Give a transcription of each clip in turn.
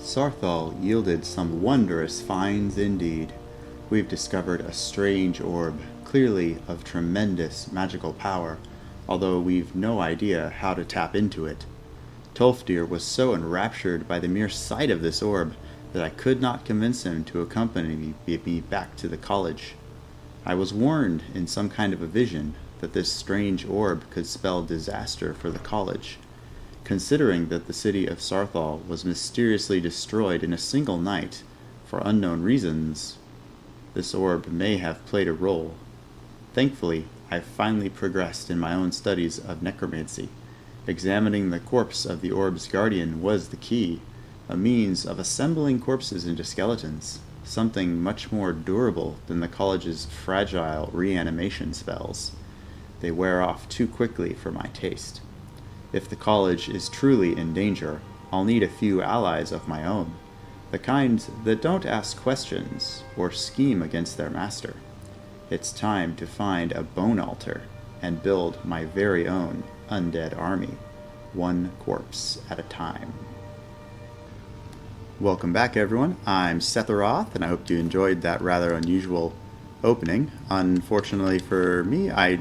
Sarthal yielded some wondrous finds indeed. We've discovered a strange orb, clearly of tremendous magical power, although we've no idea how to tap into it. Tolfdir was so enraptured by the mere sight of this orb that I could not convince him to accompany me back to the college. I was warned in some kind of a vision that this strange orb could spell disaster for the college. Considering that the city of Sarthal was mysteriously destroyed in a single night, for unknown reasons, this orb may have played a role. Thankfully, I finally progressed in my own studies of necromancy. Examining the corpse of the orb's guardian was the key, a means of assembling corpses into skeletons, something much more durable than the college's fragile reanimation spells. They wear off too quickly for my taste. If the college is truly in danger, I'll need a few allies of my own, the kind that don't ask questions or scheme against their master. It's time to find a bone altar and build my very own undead army, one corpse at a time. Welcome back, everyone. I'm Setharoth, and I hope you enjoyed that rather unusual opening. Unfortunately for me, I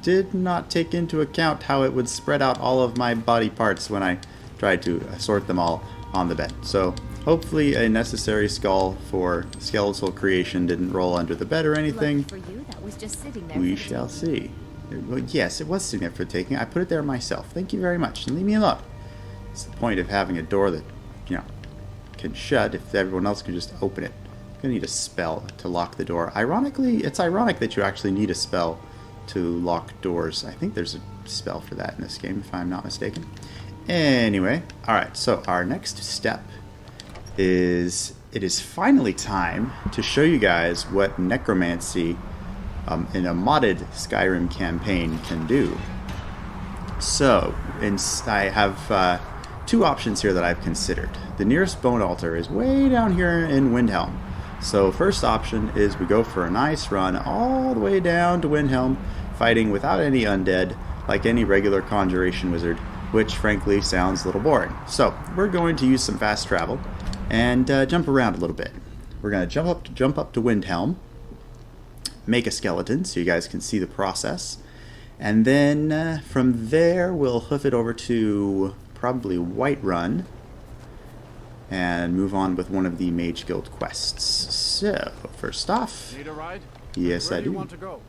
did not take into account how it would spread out all of my body parts when I tried to sort them all on the bed. So hopefully a necessary skull for skeletal creation didn't roll under the bed or anything. For you, that was just sitting there We shall see. Well, yes, it was sitting there for taking. I put it there myself. Thank you very much. And leave me alone. It's the point of having a door that, can shut if everyone else can just open it. I'm going to need a spell to lock the door. Ironically, it's ironic that you actually need a spell to lock doors. I think there's a spell for that in this game, if I'm not mistaken. Anyway, alright, so our next step is it is finally time to show you guys what necromancy in a modded Skyrim campaign can do. So, I have two options here that I've considered. The nearest bone altar is way down here in Windhelm. So first option is we go for a nice run all the way down to Windhelm, fighting without any undead, like any regular conjuration wizard, which frankly sounds a little boring. So we're going to use some fast travel and jump around a little bit. We're going to jump up to Windhelm, make a skeleton so you guys can see the process, and then from there we'll hoof it over to probably Whiterun and move on with one of the Mage Guild quests. So first off, need a ride? Yes, Where I do you do. want to go?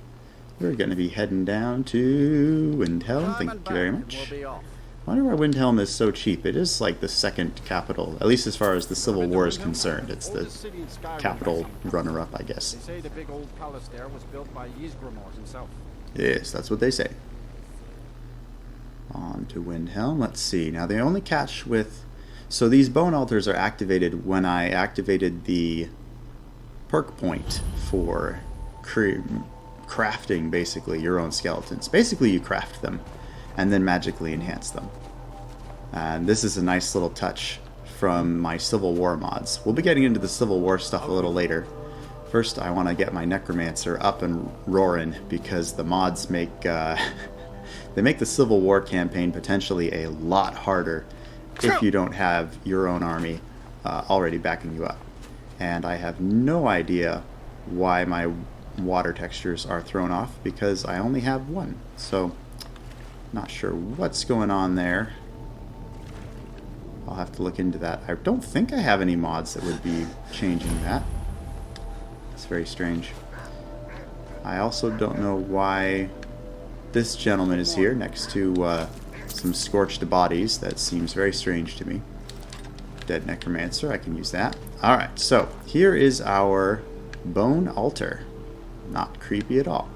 We're going to be heading down to Windhelm. Thank you very much. We'll be off. I wonder why Windhelm is so cheap. It is like the second capital, at least as far as the Civil War is concerned. It's the Oldest city in Skyrim capital SE. runner-up, I guess. They say the big old palace there was built by Ysgramor himself. Yes, that's what they say. On to Windhelm. Let's see. Now, the only catch with... So these bone altars are activated when I activated the perk point for crafting, basically, your own skeletons. Basically, you craft them and then magically enhance them. And this is a nice little touch from my Civil War mods. We'll be getting into the Civil War stuff a little later. First, I want to get my Necromancer up and roaring because the mods make they make the Civil War campaign potentially a lot harder if you don't have your own army already backing you up. And I have no idea why my water textures are thrown off because I only have one. So, not sure what's going on there. I'll have to look into that. I don't think I have any mods that would be changing that. It's very strange. I also don't know why this gentleman is here next to some scorched bodies. That seems very strange to me. Dead Necromancer, I can use that. Alright, so here is our bone altar. Not creepy at all.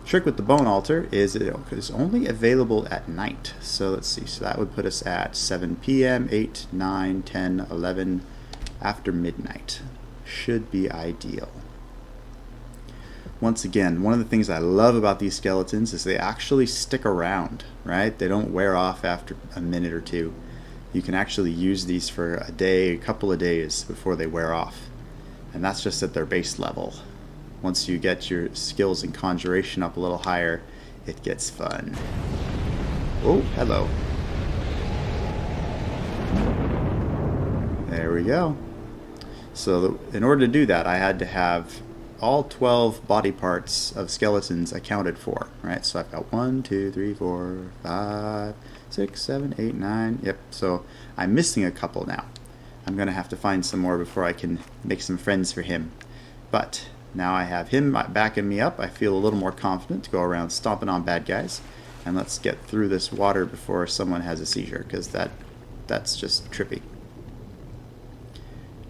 Trick with the bone altar is it is only available at night. So let's see, so that would put us at 7 p.m., 8, 9, 10, 11, after midnight. Should be ideal. Once again, one of the things I love about these skeletons is they actually stick around, right? They don't wear off after a minute or two. You can actually use these for a day, a couple of days before they wear off. And that's just at their base level. Once you get your skills in conjuration up a little higher, it gets fun. Oh, hello. There we go. So in order to do that, I had to have all 12 body parts of skeletons accounted for, right? So I've got 1, 2, 3, 4, 5, 6, 7, 8, 9. Yep, so I'm missing a couple now. I'm going to have to find some more before I can make some friends for him. But now I have him backing me up. I feel a little more confident to go around stomping on bad guys. And let's get through this water before someone has a seizure, because that's just trippy.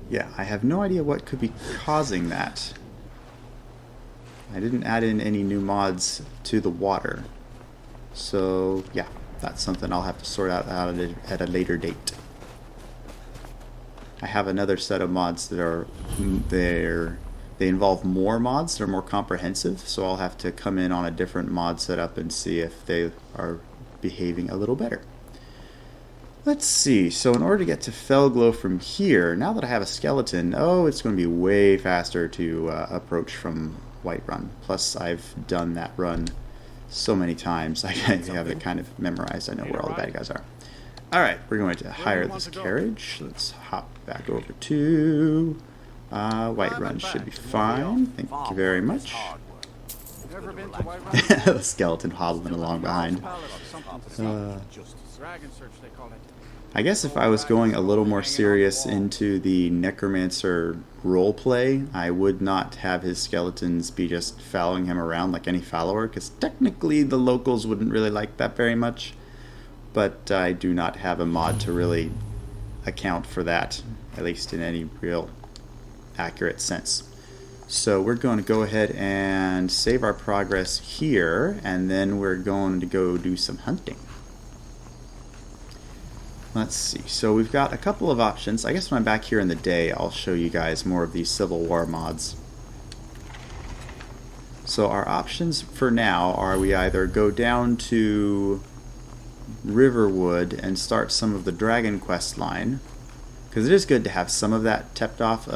Yeah, I have no idea what could be causing that. I didn't add in any new mods to the water. So, yeah, that's something I'll have to sort out at a later date. I have another set of mods that are... They involve more mods, they're more comprehensive, so I'll have to come in on a different mod setup and see if they are behaving a little better. Let's see, so in order to get to Felglow from here, now that I have a skeleton, it's going to be way faster to approach from Whiterun. Plus, I've done that run so many times, I have it kind of memorized. I know where all the bad guys are. Alright, we're going to hire this carriage. Let's hop back over to Whiterun. Should be fine. Thank you very much. The skeleton hobbling along behind. I guess if I was going a little more serious into the Necromancer roleplay, I would not have his skeletons be just following him around like any follower, because technically the locals wouldn't really like that very much. But I do not have a mod to really account for that, at least in any real accurate sense. So we're going to go ahead and save our progress here, and then we're going to go do some hunting. Let's see, so we've got a couple of options. I guess when I'm back here in the day, I'll show you guys more of these Civil War mods. So our options for now are we either go down to Riverwood and start some of the Dragon Quest line, because it is good to have some of that tapped off.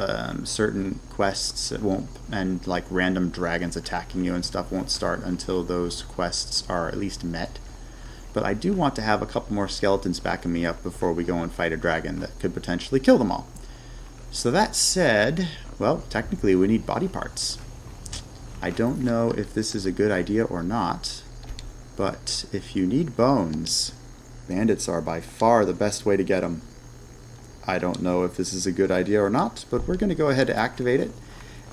Certain quests it won't, and like random dragons attacking you and stuff won't start until those quests are at least met. But I do want to have a couple more skeletons backing me up before we go and fight a dragon that could potentially kill them all. So that said, well, technically we need body parts. I don't know if this is a good idea or not, but if you need bones, bandits are by far the best way to get them. I don't know if this is a good idea or not, but we're going to go ahead and activate it,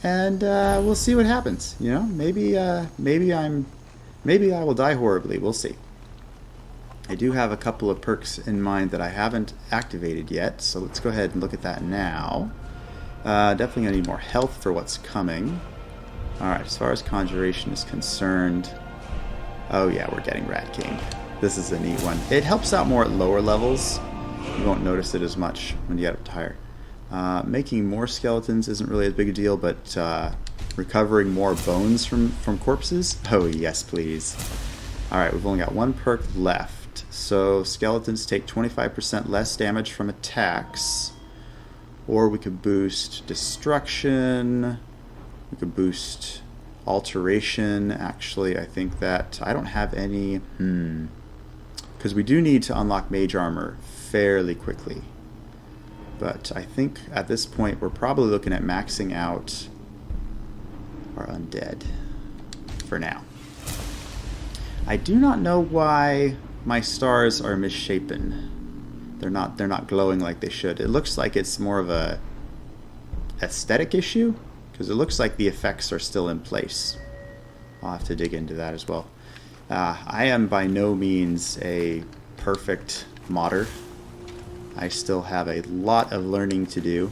and we'll see what happens. You know, maybe I will die horribly. We'll see. I do have a couple of perks in mind that I haven't activated yet, so let's go ahead and look at that now. Definitely going to need more health for what's coming. Alright, as far as Conjuration is concerned... Oh yeah, we're getting Rat King. This is a neat one. It helps out more at lower levels. You won't notice it as much when you get up to higher. Making more skeletons isn't really a big deal, but recovering more bones from corpses? Oh yes, please. Alright, we've only got one perk left. So skeletons take 25% less damage from attacks. Or we could boost Destruction. We could boost Alteration. Actually, I think that I don't have any... Because we do need to unlock Mage Armor fairly quickly. But I think at this point we're probably looking at maxing out our Undead for now. I do not know why my stars are misshapen. They're not glowing like they should. It looks like it's more of a aesthetic issue, because it looks like the effects are still in place. I'll have to dig into that as well. I am by no means a perfect modder. I still have a lot of learning to do.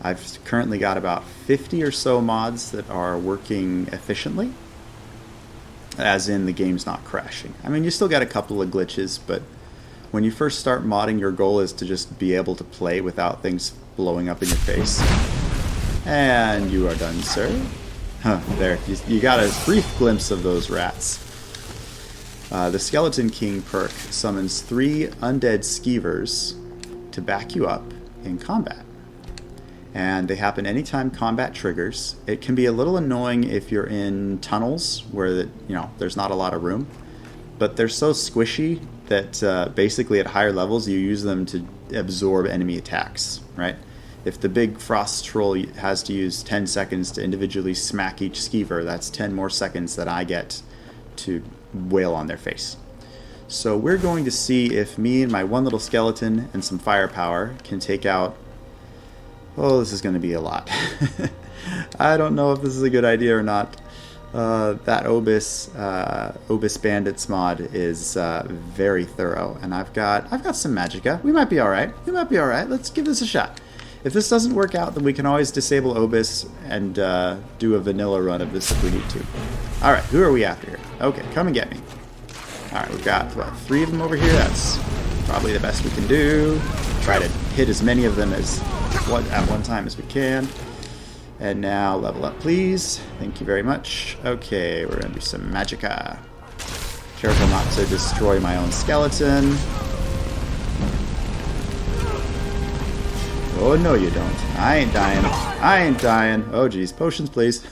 I've currently got about 50 or so mods that are working efficiently, as in the game's not crashing. I mean, you still got a couple of glitches, but when you first start modding, your goal is to just be able to play without things blowing up in your face. And you are done, sir. Huh, there. You got a brief glimpse of those rats. The Skeleton King perk summons 3 undead skeevers to back you up in combat. And they happen anytime combat triggers. It can be a little annoying if you're in tunnels where there's not a lot of room. But they're so squishy that basically at higher levels you use them to absorb enemy attacks, right? If the big frost troll has to use 10 seconds to individually smack each skeever, that's 10 more seconds that I get to wail on their face. So we're going to see if me and my one little skeleton and some firepower can take out... Oh, this is going to be a lot. I don't know if this is a good idea or not. That OBIS Bandits mod is very thorough, and I've got some magicka. We might be all right. We might be all right. Let's give this a shot. If this doesn't work out, then we can always disable OBIS and do a vanilla run of this if we need to. All right, who are we after here? Okay, come and get me. All right, we've got what, 3 of them over here. That's probably the best we can do. Try to hit as many of them as at one time as we can. And now level up, please. Thank you very much. Okay, we're gonna do some magicka. Careful not to destroy my own skeleton. Oh no, you don't. I ain't dying. I ain't dying. Oh geez, potions, please.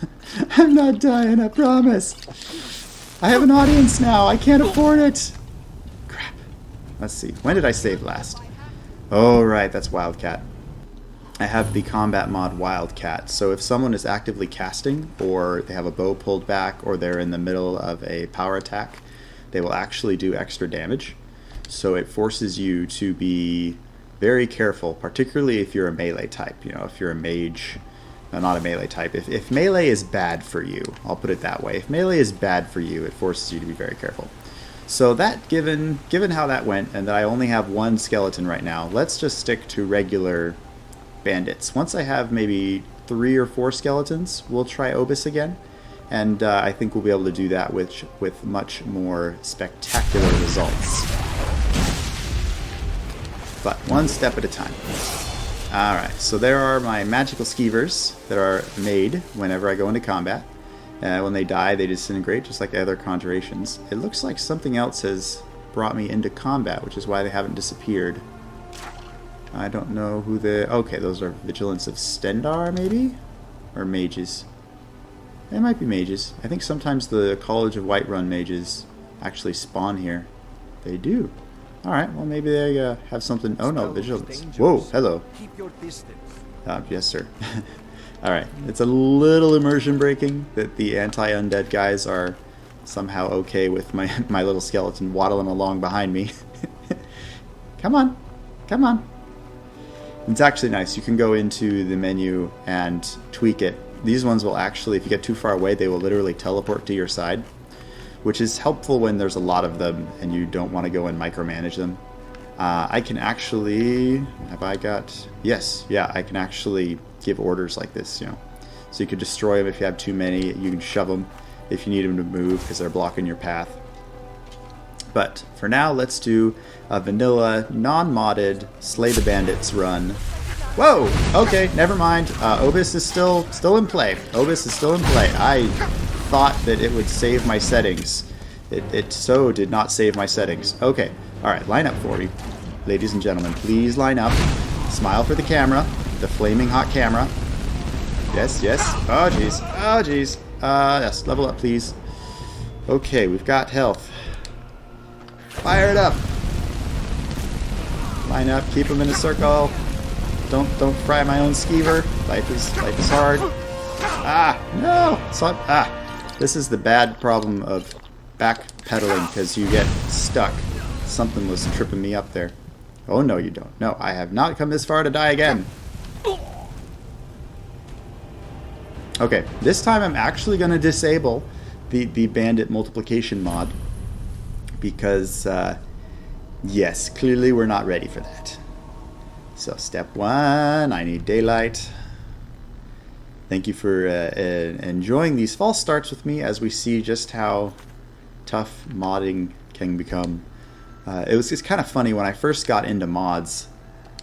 I'm not dying. I promise. I have an audience now. I can't afford it. Crap. Let's see. When did I save last? Oh right, that's Wildcat. I have the combat mod Wildcat, so if someone is actively casting, or they have a bow pulled back, or they're in the middle of a power attack, they will actually do extra damage. So it forces you to be very careful, particularly if you're a melee type. You know, if you're a mage, no, not a melee type. If melee is bad for you, I'll put it that way. If melee is bad for you, it forces you to be very careful. So that, given how that went, and that I only have one skeleton right now, let's just stick to regular bandits. Once I have maybe 3 or 4 skeletons, we'll try OBIS again, and I think we'll be able to do that with much more spectacular results. But one step at a time. Alright, so there are my magical skeevers that are made whenever I go into combat. When they die, they disintegrate, just like the other conjurations. It looks like something else has brought me into combat, which is why they haven't disappeared. I don't know who the... Okay, those are Vigilants of Stendarr, maybe? Or mages. They might be mages. I think sometimes the College of Whiterun mages actually spawn here. They do. Alright, well maybe they have something... Oh no, Vigilants. Whoa, hello. Keep your distance. Yes, sir. Alright, it's a little immersion breaking that the anti-undead guys are somehow okay with my little skeleton waddling along behind me. Come on. Come on. It's actually nice. You can go into the menu and tweak it. These ones will actually, if you get too far away, they will literally teleport to your side, which is helpful when there's a lot of them and you don't want to go and micromanage them. I can actually... Have I got... Yes, yeah, I can actually give orders like this, you know. So you can destroy them if you have too many. You can shove them if you need them to move because they're blocking your path. But for now, let's do a vanilla, non-modded Slay the Bandits run. Whoa! Okay, never mind. OBIS is still in play. OBIS is still in play. I thought that it would save my settings. It so did not save my settings. Okay, alright, line up for me. Ladies and gentlemen, please line up. Smile for the camera. The flaming hot camera. Yes, yes. Oh, jeez. Oh, jeez. Yes, level up, please. Okay, we've got health. Fire it up. Line up, keep them in a circle. Don't fry my own skeever. Life is hard. Ah, no. This is the bad problem of backpedaling because you get stuck. Something was tripping me up there. Oh no, you don't. No, I have not come this far to die again. Okay, this time I'm actually going to disable the bandit multiplication mod. Because, yes, clearly we're not ready for that. So, step 1, I need daylight. Thank you for enjoying these false starts with me as we see just how tough modding can become. It's kind of funny, when I first got into mods,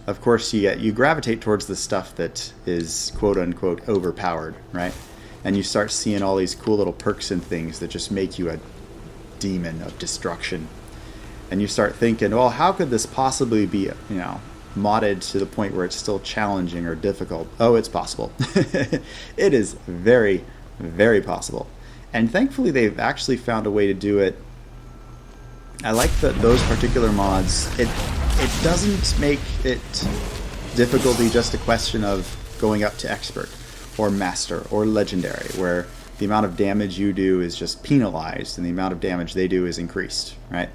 of course you gravitate towards the stuff that is quote-unquote overpowered, right? And you start seeing all these cool little perks and things that just make you a demon of destruction, and you start thinking, well, how could this possibly be, you know, modded to the point where it's still challenging or difficult? Oh, it's possible. It is very, very possible, and thankfully they've actually found a way to do it I like those particular mods. It doesn't make it difficulty just a question of going up to expert or master or legendary, where the amount of damage you do is just penalized and the amount of damage they do is increased, right?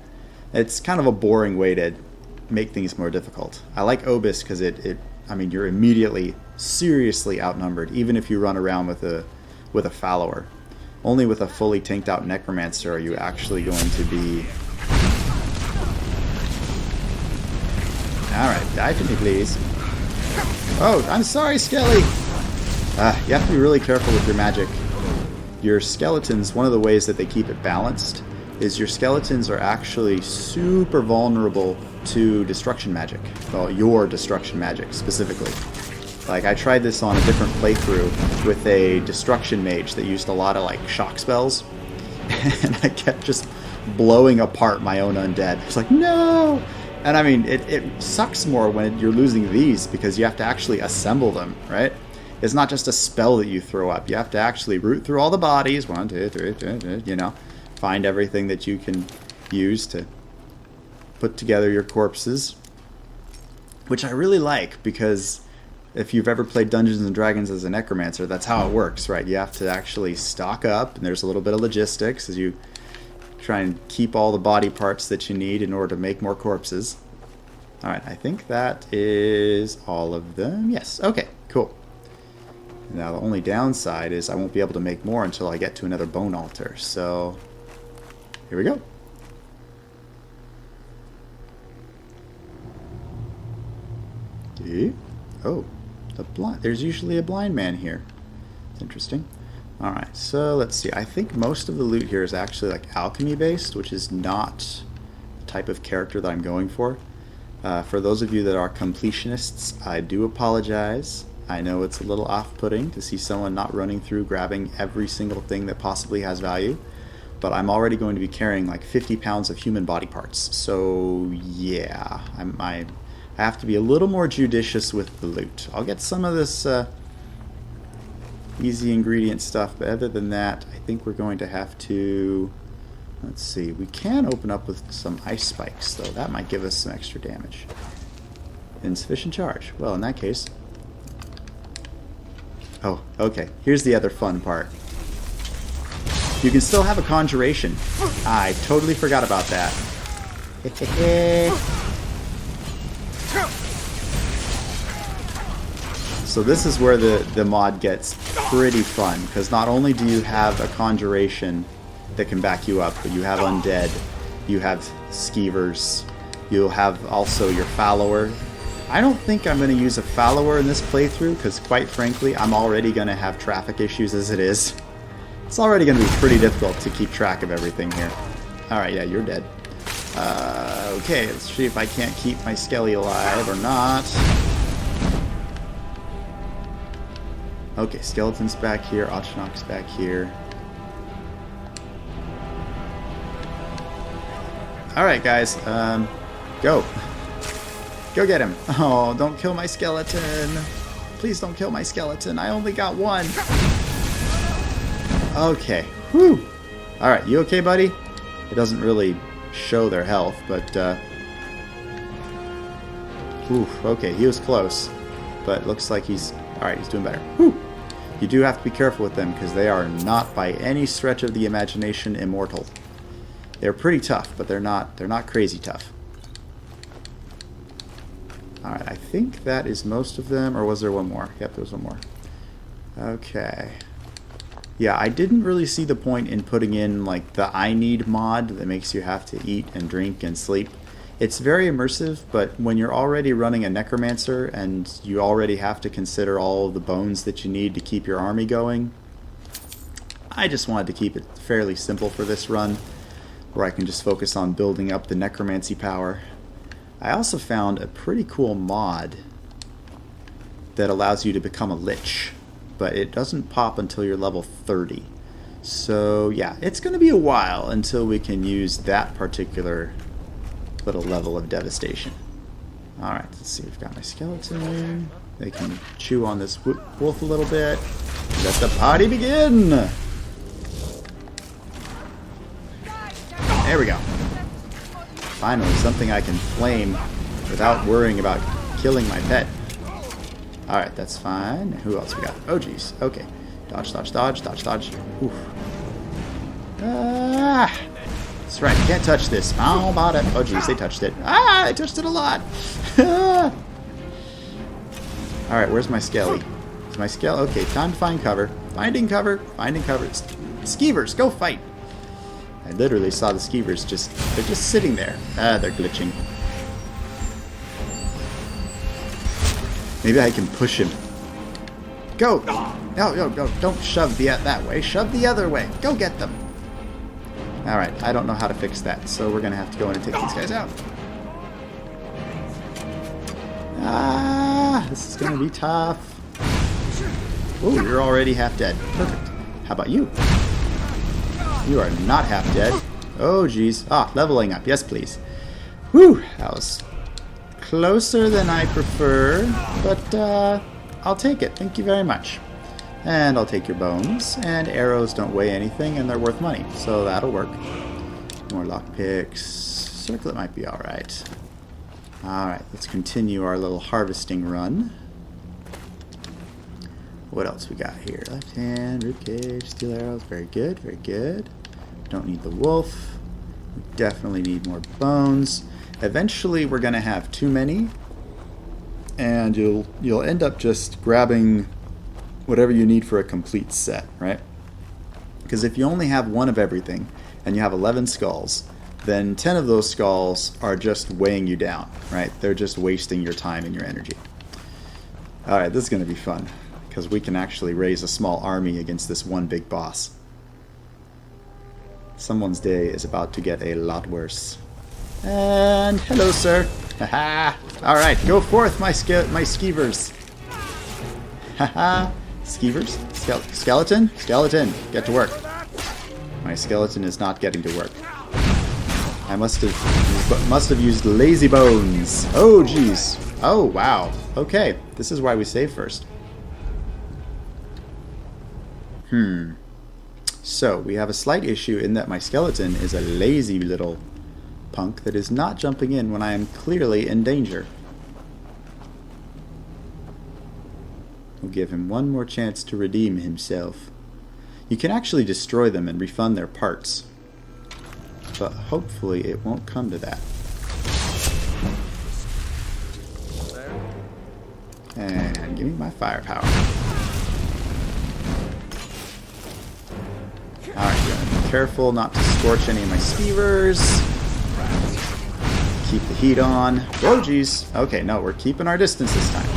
It's kind of a boring way to make things more difficult. I like OBIS because I mean, you're immediately seriously outnumbered, even if you run around with a follower. Only with a fully tanked out Necromancer are you actually going to be... Alright, die to me, please. Oh, I'm sorry, Skelly! You have to be really careful with your magic. Your skeletons, one of the ways that they keep it balanced is your skeletons are actually super vulnerable to destruction magic. Well, your destruction magic, specifically. Like, I tried this on a different playthrough with a destruction mage that used a lot of, like, shock spells. And I kept just blowing apart my own undead. It's like, no! And I mean, it sucks more when you're losing these because you have to actually assemble them, right? It's not just a spell that you throw up. You have to actually root through all the bodies. 1, 2, 3, you know. Find everything that you can use to put together your corpses. Which I really like because if you've ever played Dungeons and Dragons as a Necromancer, that's how it works, right? You have to actually stock up, and there's a little bit of logistics as you try and keep all the body parts that you need in order to make more corpses. Alright, I think that is all of them. Yes, okay, cool. Now the only downside is I won't be able to make more until I get to another bone altar, so here we go. Oh, there's usually a blind man here. It's interesting. Alright, so let's see. I think most of the loot here is actually like alchemy based, which is not the type of character that I'm going for. For those of you that are completionists, I do apologize. I know it's a little off-putting to see someone not running through grabbing every single thing that possibly has value, but I'm already going to be carrying like 50 pounds of human body parts. So yeah, I have to be a little more judicious with the loot. I'll get some of this easy ingredient stuff, but other than that, I think we're going to have to... Let's see, we can open up with some ice spikes, though. That might give us some extra damage. Insufficient charge. Well, in that case... Oh, okay. Here's the other fun part. You can still have a conjuration. I totally forgot about that. So this is where the mod gets pretty fun, because not only do you have a conjuration that can back you up, but you have undead, you have skeevers, you'll have also your follower. I don't think I'm going to use a follower in this playthrough, because quite frankly, I'm already going to have traffic issues as it is. It's already going to be pretty difficult to keep track of everything here. Alright, yeah, you're dead. Okay, let's see if I can't keep my skelly alive or not. Okay, skeleton's back here, Ochnok's back here. Alright guys, go. Go get him. Oh, don't kill my skeleton. Please don't kill my skeleton. I only got one. Okay, whew. Alright, you okay, buddy? It doesn't really show their health, but, oof, okay, he was close. But looks like he's... Alright, he's doing better. Whew. You do have to be careful with them, because they are not by any stretch of the imagination immortal. They're pretty tough, but they're not crazy tough. Alright, I think that is most of them, or was there one more? Yep, there was one more. Okay. Yeah, I didn't really see the point in putting in, like, the I need mod that makes you have to eat and drink and sleep. It's very immersive, but when you're already running a Necromancer and you already have to consider all of the bones that you need to keep your army going, I just wanted to keep it fairly simple for this run, where I can just focus on building up the necromancy power. I also found a pretty cool mod that allows you to become a lich, but it doesn't pop until you're level 30. So yeah, it's going to be a while until we can use that particular little level of devastation. Alright, let's see, we've got my skeleton. They can chew on this wolf a little bit. Let the party begin! There we go. Finally, something I can flame without worrying about killing my pet. Alright, that's fine. Who else we got? Oh, geez. Okay. Dodge, dodge, dodge, dodge, dodge. Oof. Ah! That's right. Can't touch this. How about it? Oh, geez. They touched it. Ah! They touched it a lot. Alright, where's my skelly? Is my skell? Okay, time to find cover. Finding cover. Finding cover. Skeevers, go fight. I literally saw the skeevers they're just sitting there. Ah, they're glitching. Maybe I can push him. Go! No, don't shove that way. Shove the other way. Go get them. Alright, I don't know how to fix that, so we're going to have to go in and take these guys out. Ah, this is going to be tough. Oh, you're already half dead. Perfect. How about you? You are not half dead. Oh, geez. Ah, leveling up. Yes, please. Whew, that was closer than I prefer, but I'll take it. Thank you very much. And I'll take your bones. And arrows don't weigh anything, and they're worth money, so that'll work. More lockpicks. Circlet might be alright. Alright, let's continue our little harvesting run. What else we got here? Left hand, ribcage, steel arrows. Very good, very good. Don't need the wolf. We definitely need more bones. Eventually we're going to have too many, and you'll end up just grabbing whatever you need for a complete set, right? Because if you only have one of everything and you have 11 skulls, then 10 of those skulls are just weighing you down, right? They're just wasting your time and your energy. Alright, this is going to be fun, because we can actually raise a small army against this one big boss. Someone's day is about to get a lot worse. And hello, sir. Haha. All right, go forth, my skeevers. Haha. Skeevers? Skeleton? Skeleton, get to work. My skeleton is not getting to work. I must have used lazy bones. Oh, jeez. Oh, wow. Okay, this is why we save first. So, we have a slight issue in that my skeleton is a lazy little punk that is not jumping in when I am clearly in danger. We'll give him one more chance to redeem himself. You can actually destroy them and refund their parts, but hopefully it won't come to that. And give me my firepower. Alright, gotta be careful not to scorch any of my skeevers. Keep the heat on. Oh, geez. Okay, no, we're keeping our distance this time.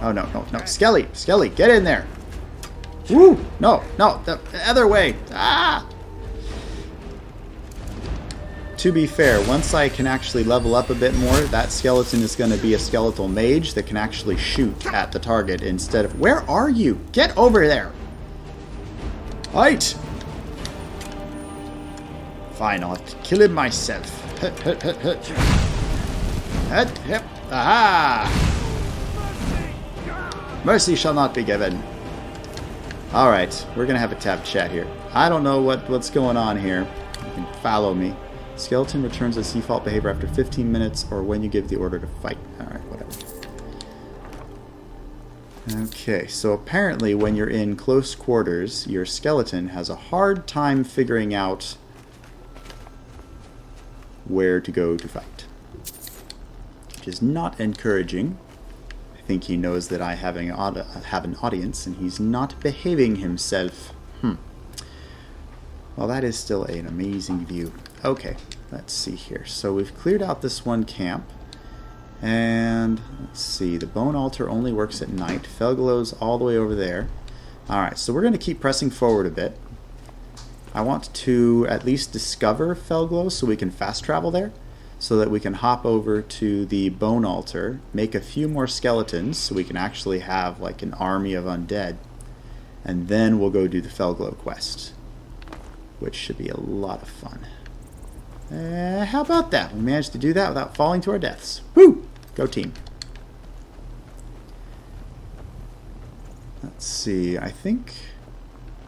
Oh, no. Skelly, get in there. Woo! No, the other way. Ah! To be fair, once I can actually level up a bit more, that skeleton is going to be a skeletal mage that can actually shoot at the target instead of... Where are you? Get over there! Right! Fine, I'll have to kill him myself. Aha! Mercy shall not be given. Alright, we're gonna have a tap chat here. I don't know what's going on here. You can follow me. Skeleton returns its default behavior after 15 minutes or when you give the order to fight. Alright, whatever. Okay, so apparently when you're in close quarters, your skeleton has a hard time figuring out where to go to fight, which is not encouraging. I think he knows that I have an audience and he's not behaving himself. Well, that is still an amazing view. Okay, let's see here. So we've cleared out this one camp, and let's see, the bone altar only works at night. Felglow's all the way over there. Alright, so we're going to keep pressing forward a bit. I want to at least discover Felglow so we can fast travel there, so that we can hop over to the bone altar, make a few more skeletons so we can actually have like an army of undead, and then we'll go do the Felglow quest, which should be a lot of fun. How about that? We managed to do that without falling to our deaths. Woo! Go team. Let's see, I think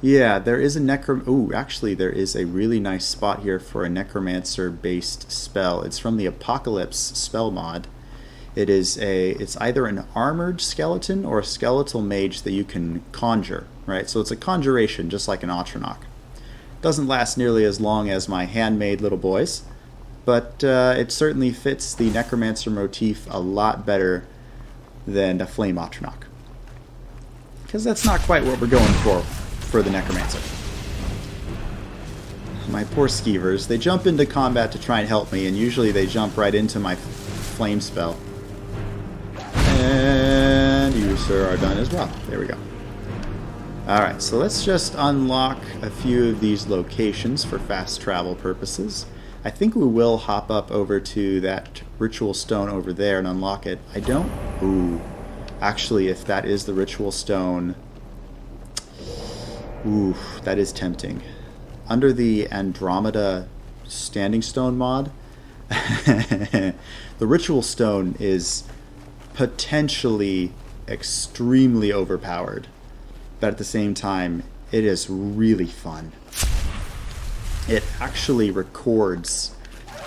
Yeah, there is a Ooh, actually, there is a really nice spot here for a Necromancer-based spell. It's from the Apocalypse spell mod. It's either an armored skeleton or a skeletal mage that you can conjure, right? So it's a conjuration, just like an Atronach. Doesn't last nearly as long as my handmade little boys, but it certainly fits the Necromancer motif a lot better than a Flame Atronach. Because that's not quite what we're going for the Necromancer. My poor skeevers, they jump into combat to try and help me, and usually they jump right into my flame spell. And you, sir, are done as well. There we go. Alright, so let's just unlock a few of these locations for fast travel purposes. I think we will hop up over to that ritual stone over there and unlock it. I don't... Ooh. Actually, if that is the ritual stone... Ooh, that is tempting. Under the Andromeda standing stone mod, the ritual stone is potentially extremely overpowered. But at the same time, it is really fun. It actually records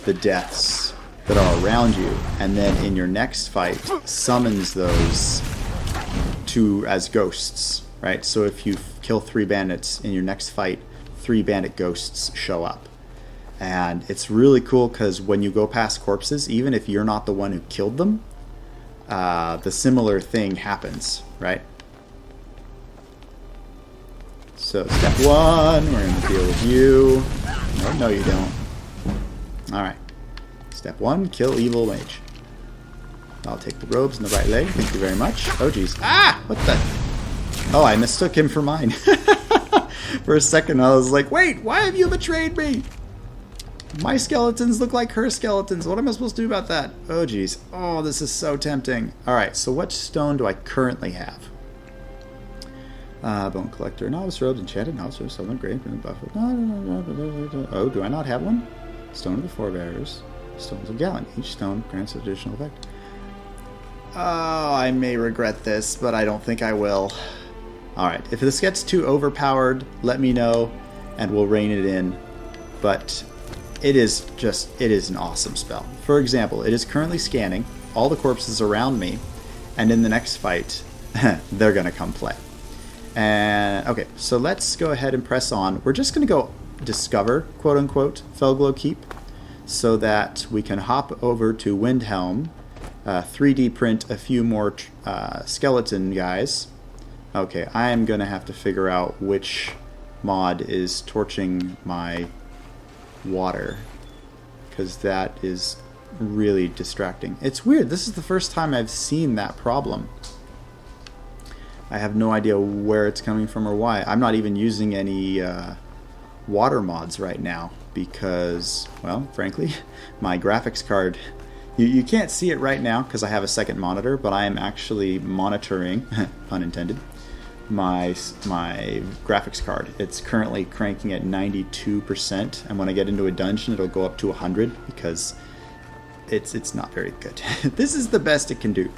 the deaths that are around you, and then in your next fight, summons those as ghosts, right? So if you kill 3 bandits in your next fight, 3 bandit ghosts show up. And it's really cool because when you go past corpses, even if you're not the one who killed them, the similar thing happens, right? So step 1, we're going to deal with you. No, you don't. Alright. Step 1, kill evil mage. I'll take the robes and the right leg. Thank you very much. Oh, jeez. Ah! What the... Oh, I mistook him for mine. For a second, I was like, wait, why have you betrayed me? My skeletons look like her skeletons. What am I supposed to do about that? Oh, jeez. Oh, this is so tempting. Alright, so what stone do I currently have? Bone Collector, Novice Robes, Enchanted Novice Robes, Southern Grave, Buffalo. Oh, do I not have one? Stone of the Forebearers, Stones of Gallant. Each stone grants additional effect. Oh, I may regret this, but I don't think I will. Alright, if this gets too overpowered, let me know, and we'll rein it in. But it is an awesome spell. For example, it is currently scanning all the corpses around me, and in the next fight, they're going to come play. And okay, so let's go ahead and press on. We're just going to go discover, quote-unquote, Felglow Keep, so that we can hop over to Windhelm, 3D print a few more skeleton guys. Okay, I am going to have to figure out which mod is torching my water, because that is really distracting. It's weird, this is the first time I've seen that problem. I have no idea where it's coming from or why. I'm not even using any water mods right now because, well, frankly, my graphics card... You can't see it right now because I have a second monitor, but I am actually monitoring, pun intended, my graphics card. It's currently cranking at 92%, and when I get into a dungeon, it'll go up to 100 because it's not very good. This is the best it can do.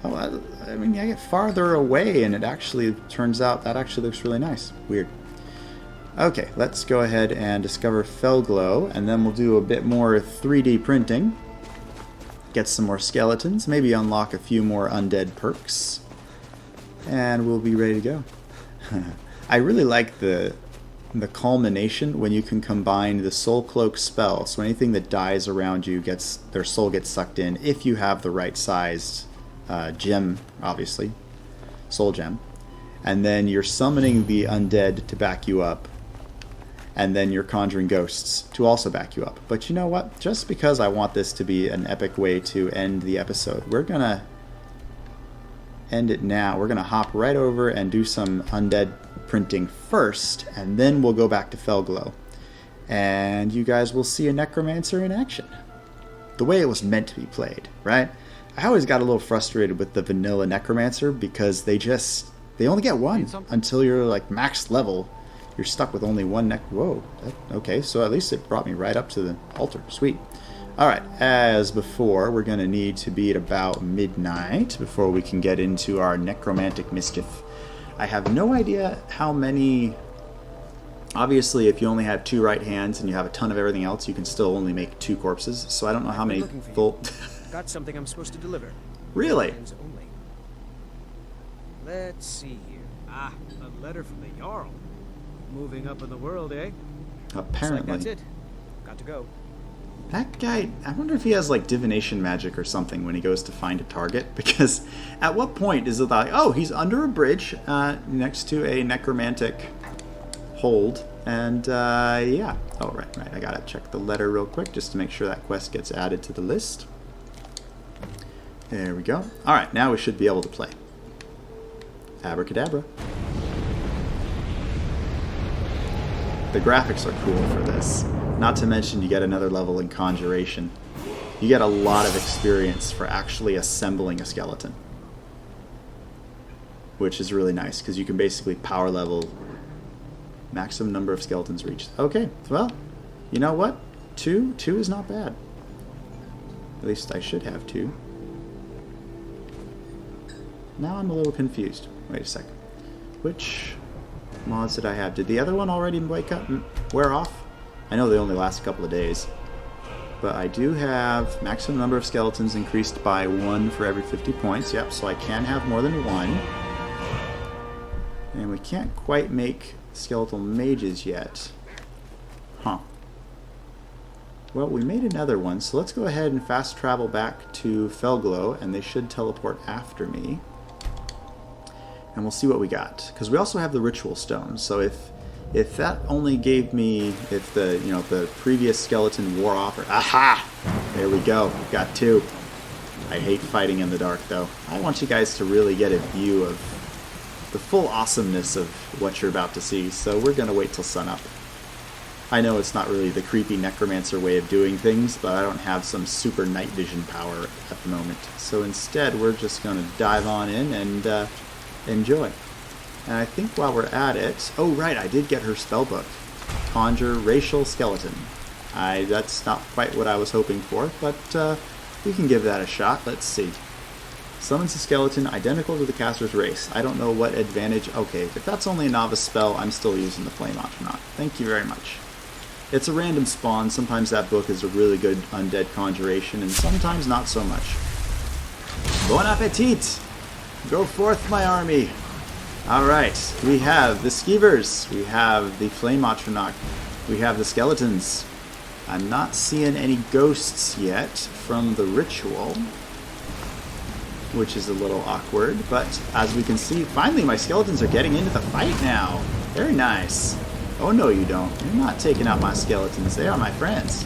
Oh, I mean, I get farther away, and it actually turns out that actually looks really nice. Weird. Okay, let's go ahead and discover Felglow, and then we'll do a bit more 3D printing. Get some more skeletons, maybe unlock a few more undead perks, and we'll be ready to go. I really like the culmination when you can combine the Soul Cloak spell, so anything that dies around you their soul gets sucked in if you have the right sized gem, obviously, soul gem, and then you're summoning the undead to back you up, and then you're conjuring ghosts to also back you up. But you know what? Just because I want this to be an epic way to end the episode, we're gonna end it now. We're gonna hop right over and do some undead printing first, and then we'll go back to Felglow, and you guys will see a Necromancer in action, the way it was meant to be played, right? I always got a little frustrated with the vanilla Necromancer because they only get one until you're like max level. You're stuck with only one Whoa. Okay, so at least it brought me right up to the altar. Sweet. Alright, as before, we're going to need to be at about midnight before we can get into our necromantic mischief. I have no idea how many Obviously, if you only have 2 right hands and you have a ton of everything else, you can still only make 2 corpses. So I don't know how many full... Got something I'm supposed to deliver. Really? Hands only. Let's see here. Ah, a letter from the Jarl. Moving up in the world, eh? Apparently. Looks like that's it. Got to go. That guy, I wonder if he has like divination magic or something when he goes to find a target, because at what point is it like, oh, he's under a bridge next to a necromantic hold, and yeah. Oh, right, I gotta check the letter real quick just to make sure that quest gets added to the list. There we go. Alright, now we should be able to play. Abracadabra. The graphics are cool for this. Not to mention you get another level in Conjuration. You get a lot of experience for actually assembling a skeleton. Which is really nice, because you can basically power level maximum number of skeletons reached. Okay, well, you know what? 2 is not bad. At least I should have 2. Now I'm a little confused. Wait a second. Which mods did I have? Did the other one already wear off? I know they only last a couple of days. But I do have maximum number of skeletons increased by 1 for every 50 points. Yep, so I can have more than 1. And we can't quite make skeletal mages yet. Huh. Well, we made another one, so let's go ahead and fast travel back to Felglow, and they should teleport after me. And we'll see what we got. Because we also have the ritual stone, so if that only gave me, if the, you know, the previous skeleton wore off, or aha! There we go, got 2. I hate fighting in the dark though. I want you guys to really get a view of the full awesomeness of what you're about to see, so we're gonna wait till sunup. I know it's not really the creepy Necromancer way of doing things, but I don't have some super night vision power at the moment. So instead, we're just gonna dive on in and enjoy. And I think while we're at it... Oh, right, I did get her spellbook. Conjure Racial Skeleton. That's not quite what I was hoping for, but we can give that a shot. Let's see. Summons a skeleton identical to the caster's race. I don't know what advantage... Okay, if that's only a novice spell, I'm still using the Flame Atronach. Thank you very much. It's a random spawn. Sometimes that book is a really good undead conjuration, and sometimes not so much. Bon appetit! Go forth, my army! Alright, we have the Skeevers, we have the Flame Atronach, we have the skeletons. I'm not seeing any ghosts yet from the ritual, which is a little awkward, but as we can see, finally my skeletons are getting into the fight now. Very nice. Oh no you don't. You're not taking out my skeletons, they are my friends.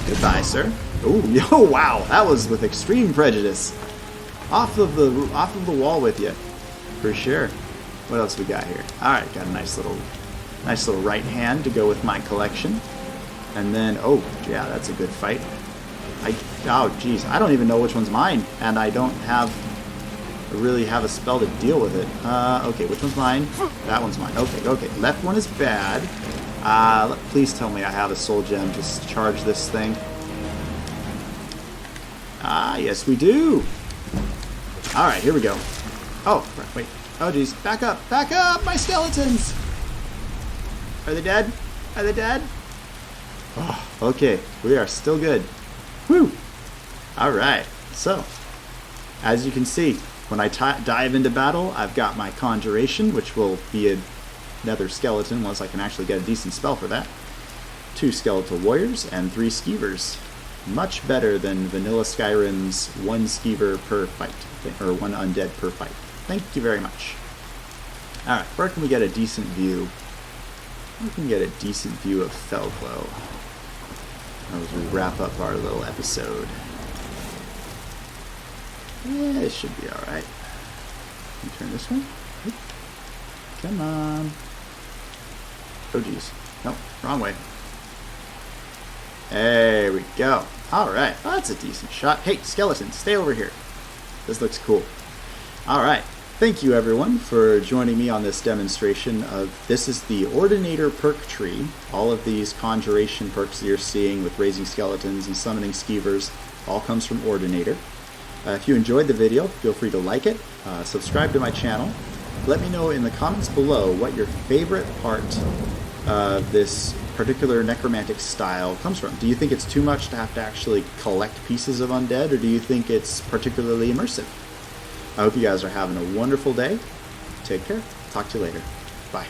Goodbye, sir. Oh, wow, that was with extreme prejudice. Off of the wall with you. For sure. What else we got here? Alright, got a nice little right hand to go with my collection. And then, oh, yeah, that's a good fight. Oh, jeez, I don't even know which one's mine. And I don't really have a spell to deal with it. Okay, which one's mine? That one's mine. Okay. Left one is bad. Please tell me I have a soul gem to charge this thing. Ah, yes we do. Alright, here we go. Oh, wait. Oh, jeez. Back up! Back up! My skeletons! Are they dead? Are they dead? Oh, okay. We are still good. Woo! Alright. So, as you can see, when I dive into battle, I've got my Conjuration, which will be another skeleton once I can actually get a decent spell for that. 2 Skeletal Warriors and 3 Skeevers. Much better than vanilla Skyrim's 1 Skeever per fight, or 1 undead per fight. Thank you very much. Alright, where can we get a decent view? We can get a decent view of Felglow as we wrap up our little episode. Yeah, it should be alright. Can you turn this way? Come on. Oh geez. Nope, wrong way. There we go. Alright, well, that's a decent shot. Hey, skeletons, stay over here. This looks cool. Alright, thank you everyone for joining me on this demonstration of, this is the Ordinator perk tree. All of these conjuration perks that you're seeing with raising skeletons and summoning skeevers all comes from Ordinator. If you enjoyed the video, feel free to like it, subscribe to my channel, let me know in the comments below what your favorite part of this particular necromantic style comes from. Do you think it's too much to have to actually collect pieces of undead, or do you think it's particularly immersive? I hope you guys are having a wonderful day. Take care. Talk to you later. Bye.